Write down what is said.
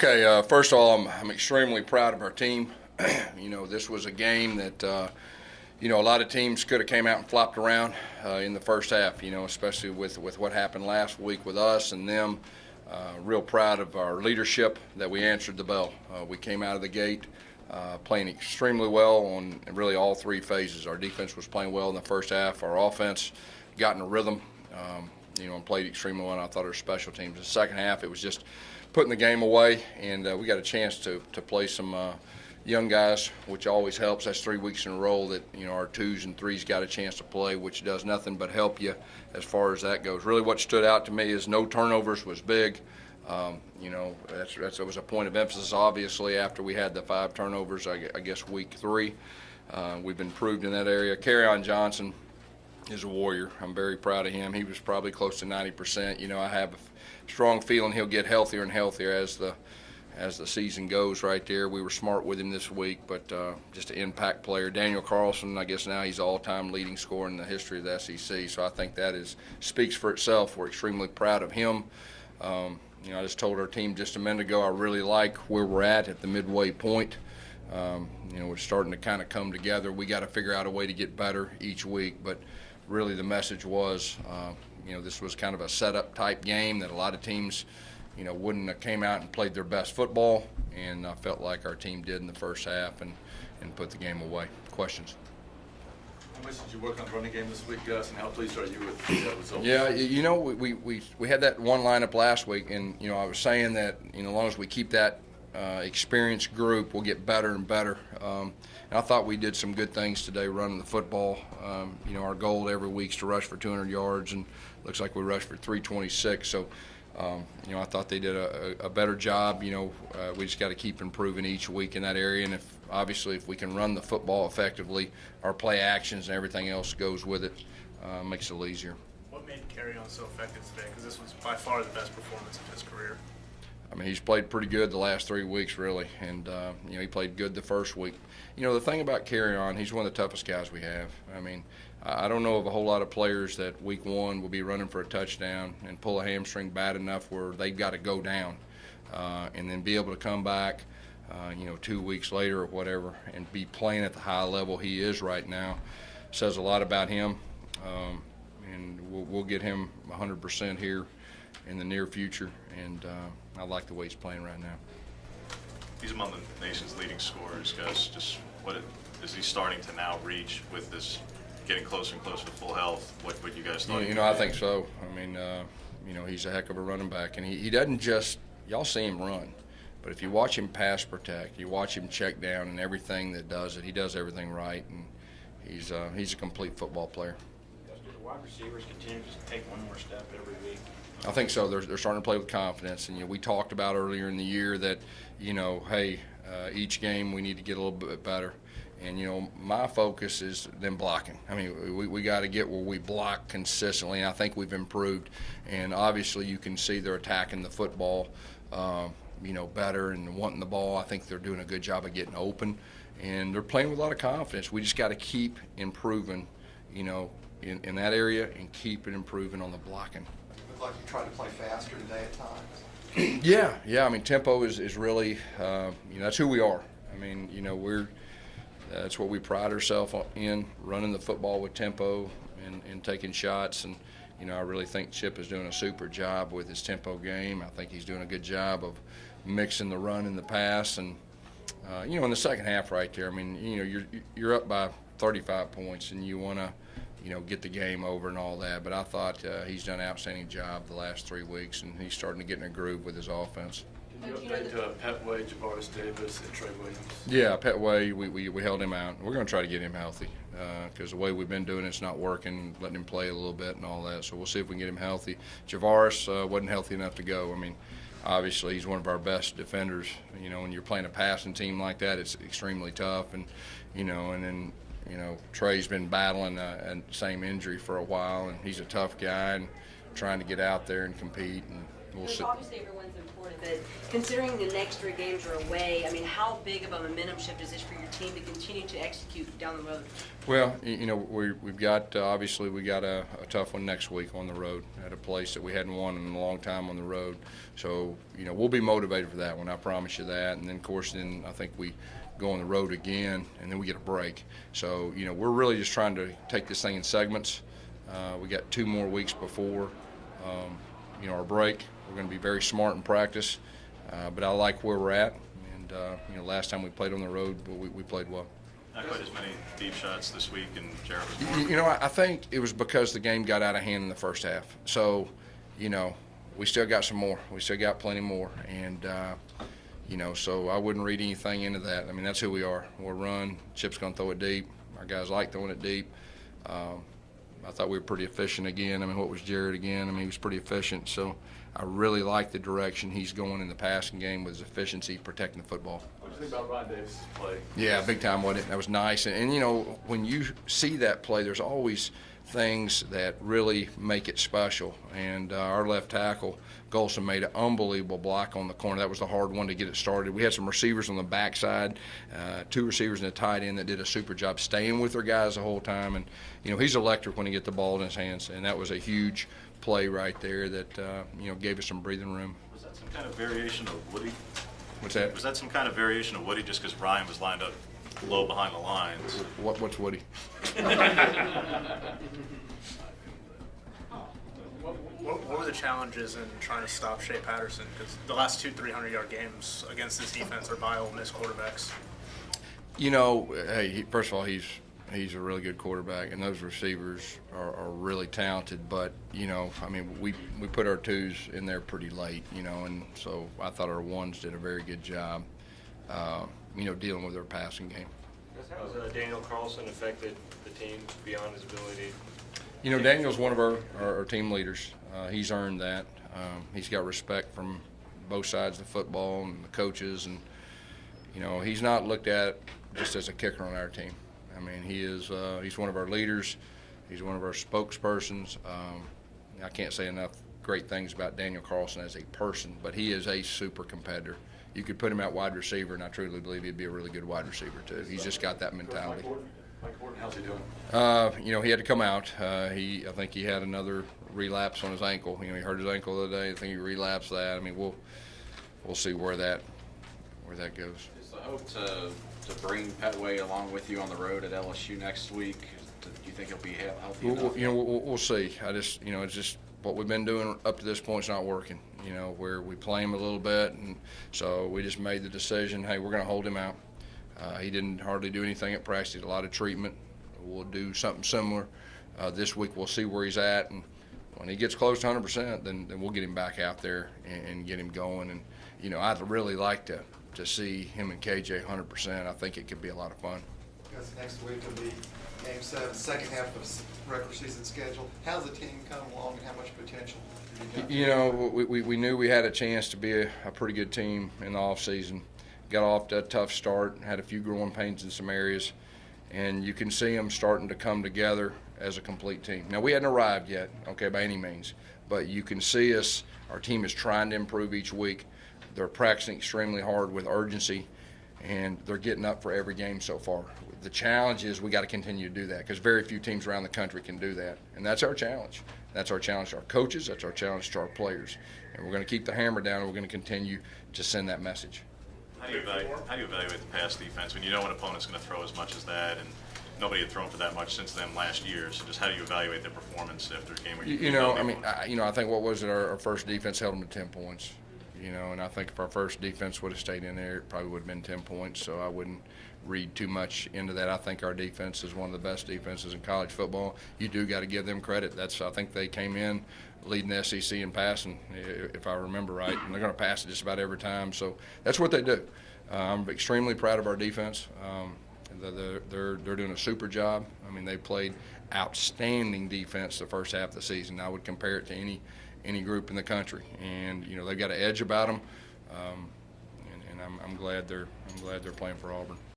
Okay, first of all, I'm extremely proud of our team. This was a game that, a lot of teams could have came out and flopped around in the first half, especially with what happened last week with us and them. Real proud of our leadership that we answered the bell. We came out of the gate playing extremely well on really all three phases. Our defense was playing well in the first half. Our offense got in a rhythm, and played extremely well. And I thought our special teams in the second half, it was just putting the game away, and we got a chance to play some young guys, which always helps. That's 3 weeks in a row that our 2s and 3s got a chance to play, which does nothing but help you as far as that goes. Really, what stood out to me is no turnovers was big. That was a point of emphasis, obviously, after we had the 5 turnovers, I guess, week 3. We've improved in that area. Kerryon Johnson is a warrior. I'm very proud of him. He was probably close to 90%. I have a strong feeling he'll get healthier and healthier as the season goes right there. We were smart with him this week, but just an impact player. Daniel Carlson, I guess now he's all-time leading scorer in the history of the SEC, so I think that speaks for itself. We're extremely proud of him. I just told our team just a minute ago I really like where we're at the midway point. We're starting to kind of come together. We got to figure out a way to get better each week, but really the message was, this was kind of a setup type game that a lot of teams, wouldn't have came out and played their best football, and I felt like our team did in the first half and put the game away. Questions? How much did you work on the running game this week, Gus, and how pleased are you with the results? Yeah, we had that one lineup last week, and I was saying that as long as we keep that experienced group, we'll get better and better. And I thought we did some good things today running the football. Our goal every week is to rush for 200 yards, and looks like we rushed for 326. So, I thought they did a better job. We just got to keep improving each week in that area. And if we can run the football effectively, our play actions and everything else goes with it, makes it a little easier. What made Kerryon so effective today? Because this was by far the best performance of his career. I mean, he's played pretty good the last 3 weeks, really, and he played good the first week. The thing about Kerryon, he's one of the toughest guys we have. I mean, I don't know of a whole lot of players that week 1 will be running for a touchdown and pull a hamstring bad enough where they've got to go down, and then be able to come back, 2 weeks later or whatever, and be playing at the high level he is right now. Says a lot about him, and we'll get him 100% here in the near future, and I like the way he's playing right now. He's among the nation's leading scorers, Gus. Just what is he starting to now reach with this getting closer and closer to full health? What you guys thought? I think so. I mean, he's a heck of a running back, and he doesn't just y'all see him run, but if you watch him pass protect, you watch him check down, and everything that does it, he does everything right, and he's a complete football player. Do the wide receivers continue to take one more step every week? I think so. They're starting to play with confidence, and we talked about earlier in the year that each game we need to get a little bit better, and my focus is them blocking. I mean, we got to get where we block consistently, and I think we've improved. And obviously, you can see they're attacking the football, better and wanting the ball. I think they're doing a good job of getting open, and they're playing with a lot of confidence. We just got to keep improving, in that area, and keep it improving on the blocking. Like you tried to play faster today at times. Yeah. I mean, tempo is really, that's who we are. I mean, that's what we pride ourselves in, running the football with tempo and taking shots. And, I really think Chip is doing a super job with his tempo game. I think he's doing a good job of mixing the run and the pass. And, in the second half right there, I mean, you're up by 35 points and you want to, get the game over and all that. But I thought he's done an outstanding job the last 3 weeks, and he's starting to get in a groove with his offense. Can you update Petway, Javaris Davis, and Trey Williams? Yeah, Petway, we held him out. We're going to try to get him healthy because the way we've been doing it's not working, letting him play a little bit and all that. So we'll see if we can get him healthy. Javaris wasn't healthy enough to go. I mean, obviously he's one of our best defenders. When you're playing a passing team like that, it's extremely tough. And, and then Trey's been battling a same injury for a while, and he's a tough guy and trying to get out there and compete. And we'll see. Obviously, everyone's important. Florida, but considering the next 3 games are away, I mean, how big of a momentum shift is this for your team to continue to execute down the road? Well, we've got obviously we got a tough one next week on the road at a place that we hadn't won in a long time on the road. So we'll be motivated for that one. I promise you that. And then of course, I think we go on the road again, and then we get a break. So we're really just trying to take this thing in segments. We got 2 more weeks before our break. We're going to be very smart in practice, but I like where we're at. And last time we played on the road, we played well. Not quite as many deep shots this week, and Jarrett was more. I think it was because the game got out of hand in the first half. So, we still got some more. We still got plenty more. And, so I wouldn't read anything into that. I mean, that's who we are. We'll run. Chip's going to throw it deep. Our guys like throwing it deep. I thought we were pretty efficient again. I mean, what was Jarrett again? I mean, he was pretty efficient. So I really like the direction he's going in the passing game with his efficiency, protecting the football. What do you think about Ryan Davis' play? Yeah, big time, wasn't it? That was nice. And when you see that play, there's always things that really make it special. And our left tackle, Golson, made an unbelievable block on the corner. That was the hard one to get it started. We had some receivers on the backside, 2 receivers and a tight end that did a super job staying with their guys the whole time. And, he's electric when he gets the ball in his hands. And that was a huge play right there that, gave us some breathing room. Was that some kind of variation of Woody? What's that? Was that some kind of variation of Woody just because Ryan was lined up low behind the lines? What's Woody? What were the challenges in trying to stop Shea Patterson? Because the last 2 300-yard games against this defense are by Ole Miss quarterbacks. Hey, first of all, he's a really good quarterback, and those receivers are really talented. But we put our 2s in there pretty late, and so I thought our 1s did a very good job, dealing with their passing game. Has Daniel Carlson affected the team beyond his ability? Daniel's one of our team leaders. He's earned that. He's got respect from both sides of the football and the coaches, and he's not looked at just as a kicker on our team. I mean, he's one of our leaders. He's one of our spokespersons. I can't say enough great things about Daniel Carlson as a person, but he is a super competitor. You could put him at wide receiver, and I truly believe he'd be a really good wide receiver too. He's just got that mentality. Mike Horton, how's he doing? He had to come out. I think he had another relapse on his ankle. He hurt his ankle the other day. I think he relapsed that. I mean, we'll see where that goes. Is the hope to bring Petway along with you on the road at LSU next week? Do you think he'll be healthy enough? We'll see. It's just what we've been doing up to this point is not working. Where we play him a little bit, and so we just made the decision. Hey, we're going to hold him out. He didn't hardly do anything at practice. He did a lot of treatment. We'll do something similar this week. We'll see where he's at, and when he gets close to 100%, then we'll get him back out there and get him going. And I'd really like to see him and KJ 100%. I think it could be a lot of fun. Because next week will be Game 7, second half of regular season schedule. How's the team come along, and how much potential have you got? We knew we had a chance to be a pretty good team in the offseason. Got off to a tough start, had a few growing pains in some areas, and you can see them starting to come together as a complete team. Now, we hadn't arrived yet, by any means, but you can see our team is trying to improve each week. They're practicing extremely hard with urgency, and they're getting up for every game so far. The challenge is we got to continue to do that because very few teams around the country can do that, and that's our challenge. That's our challenge to our coaches. That's our challenge to our players, and we're going to keep the hammer down, and we're going to continue to send that message. How do you evaluate the pass defense when you know an opponent's going to throw as much as that, and nobody had thrown for that much since them last year? So just how do you evaluate their performance after a game where I think what was it? Our first defense held them to 10 points. And I think if our first defense would have stayed in there, it probably would have been 10 points. So I wouldn't read too much into that. I think our defense is one of the best defenses in college football. You do got to give them credit. I think they came in leading the SEC in passing, if I remember right, and they're going to pass it just about every time. So that's what they do. I'm extremely proud of our defense. They're doing a super job. I mean, they played outstanding defense the first half of the season. I would compare it to any group in the country, and they've got an edge about them. And I'm glad they're playing for Auburn.